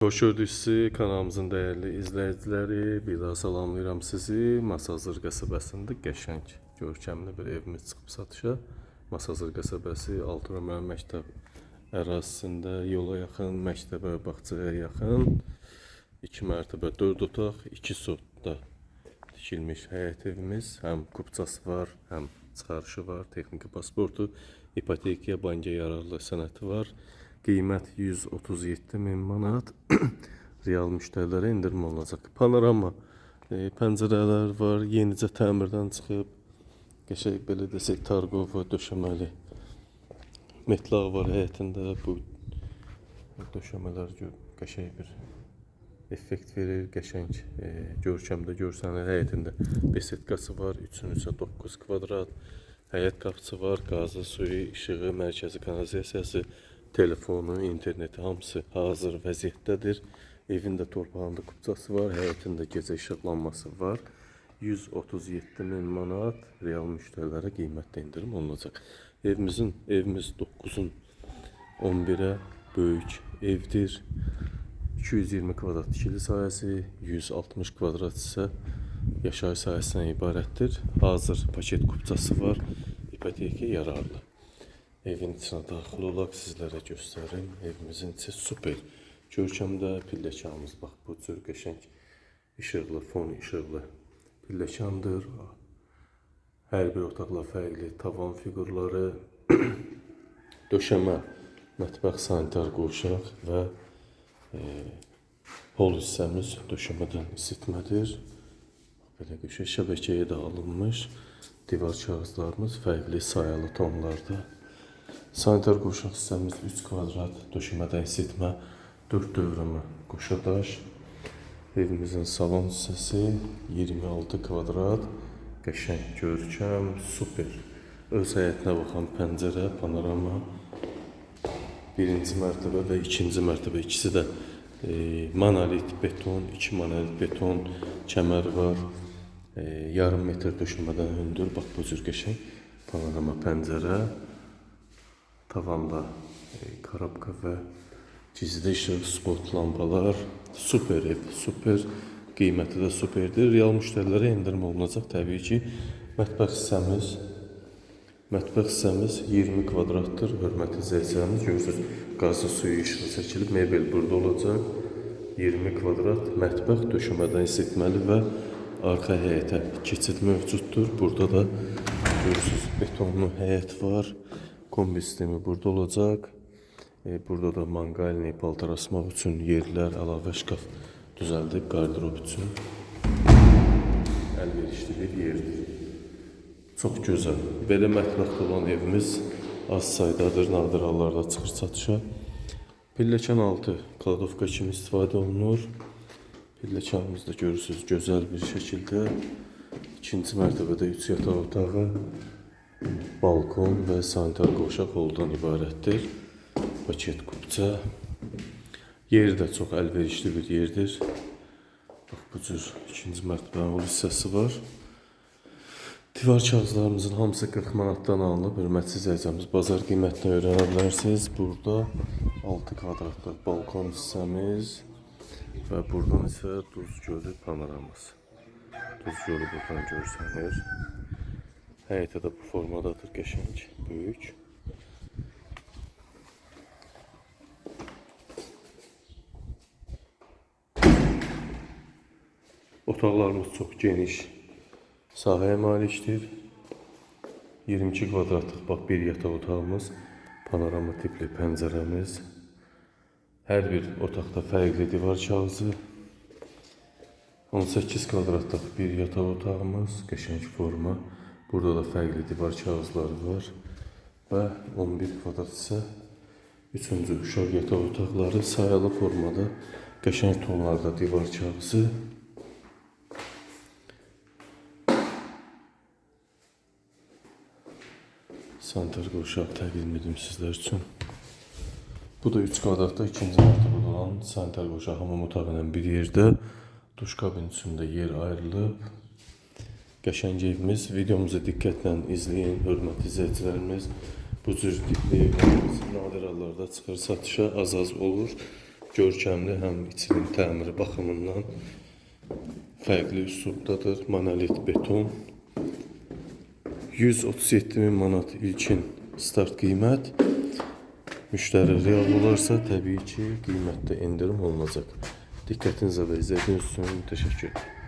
Hoş gördük sizi kanalımızın değerli izleyicileri. Bir daha salamlayıram sizi. Masazır qəsəbəsində qəşəng, görkəmli bir evimiz çıxıb satışa. Masazır qəsəbəsi Altınömər məktəb ərazisində yola yaxın, məktəbə, bağçaya yaxın. 2 mərtəbə 4 otaq, 2 sotda tikilmiş həyət evimiz. Həm kupçası var, həm çıxarışı var, texniki pasportu, ipotekaya, banka yararlı sənəti var. Qiymət 137.000 manat. Real müştərilərə indirim olacaq. Panorama pəncərələr var, yenicə təmirdən çıxıb. Qəşəng belə desək tarqov və döşəməli metlaq var həyətində. Bu döşəmələr qəşəng bir effekt verir, qəşəng görkəmdə görsənir. Həyətində besetkası var, 3-9 kvadrat. Həyət qapısı var, qazı, suyu, işığı, mərkəzi kanalizasiyası, telefonu, interneti hamısı hazır vəziyyətdədir. Evində torpağında kupçası var, həyətində gecə işıqlanması var. 137.000 manat real müştərilərə qiymətdə indirim olunacaq. Evimiz 9'un 11'ə böyük evdir. 220 kvadrat tikili sahəsi, 160 kvadrat isə yaşayış sahəsindən ibarətdir. Hazır paket kupçası var, ipoteka yararlı. Evin içine daxil olaq sizlərə göstərim. Evimizin içi super. Görkəmdə pilləkanımız bax bu cür qəşəng işıqlı, fon işıqlı pilləkandır. Hər bir otaqla fərqli tavan fiqurları, döşəmə, mətbəx, sanitar qovşaq və hol hissəmiz döşəmədən isitmədir. Belə qəşəng şəbəkəyə də alınmış. Divar kağızlarımız fərqli sayalı tonlarda. Sanitar qovşaq hissəmiz 3 kvadrat, döşəmədən isitmə, 4 dövrəmə qoşadaş. Evimizin salon hissəsi 26 kvadrat, qəşəng görkəm, super. Öz həyətinə baxan pəncərə, panorama. Birinci mərtəbə və ikinci mərtəbə ikisi də monolit beton, 2 monolit beton kəmər var. Yarım metr döşəmədən hündür, bax bu cür qəşəng panorama pəncərə. Tavanda karabka və gizli işıq, spot lambalar. Super ev, super. Qiyməti də superdir. Real müştərilərə indirim olunacaq təbii ki. Mətbəx hissəmiz 20 kvadratdır. Hörmətli izləyicilərimiz, görürsünüz, qazı, suyu, işığı çəkilib. Mebel burada olacaq. 20 kvadrat mətbəx döşəmədən isitməli və arxa həyətə keçid mövcuddur. Burada da görürsünüz, betonlu həyət var. Kombi sistemi burada olacaq. Burada da manqalini, paltar asmaq üçün yerlər, əlavə şkaf düzəldib, qardirob üçün əlverişli bir yerdir. Çox gözəl. Belə mətbəxdə olan evimiz az saydadır, nadir hallarda çıxır satışa. Pilləkan altı kladovka kimi istifadə olunur. Pilləkanımızda görürsünüz gözəl bir şəkildə. İkinci mərtəbədə 3 yataq otağı, balkon və sanitar qovşaq holdan ibarətdir. Paket kupça. Yeri də çox əlverişli bir yerdir. Bax bu cür ikinci mərtəbənin hol hissəsi var. Divar kağızlarımızın hamısı 40 manatdan alınıb. Hörmətli izləyicimiz, bazar qiymətini öyrənə bilərsiniz. Burada 6 kvadratlı balkon hissəmiz və buradan isə Duz Gölü panoraması. Duz Gölü buradan görsənir. Həyətə də bu formadadır, qəşəng, böyük. Otaqlarımız çox geniş sahəyə malikdir. 22 kvadratlıq bax bir yataq otağımız, panorama tipli pəncərəmiz. Hər bir otaqda fərqli divar kağızı. 18 kvadratlıq bir yataq otağımız, qəşəng forma. Burada da fərqli divar kağızları var və 11 kvadrat isə 3-cü uşaq yataq otaqları sayalı formada, qəşəng tonlarda divar kağızı. Sanitar qovşaq təqdim edim sizlər üçün. Bu da 3 kvadratda ikinci mərtəbədə olan sanitar qovşaq hamam otağı ilə bir yerdə. Duş kabin içində yer ayrılıb. Qəşəng evimiz. Videomuzu diqqətlə izləyin, hörmətli izləyicilərimiz. Bu cür tipli evlərimiz nadir hallarda çıxır satışa, az olur. görkəmli, həm içinin təmiri baxımından fərqli üslubdadır. Monolit beton. 137 min manat ilkin start qiymət. Müştəri real olarsa təbii ki qiymətdə endirim olunacaq. Diqqətinizə və izlədiyiniz üçün təşəkkür ederim.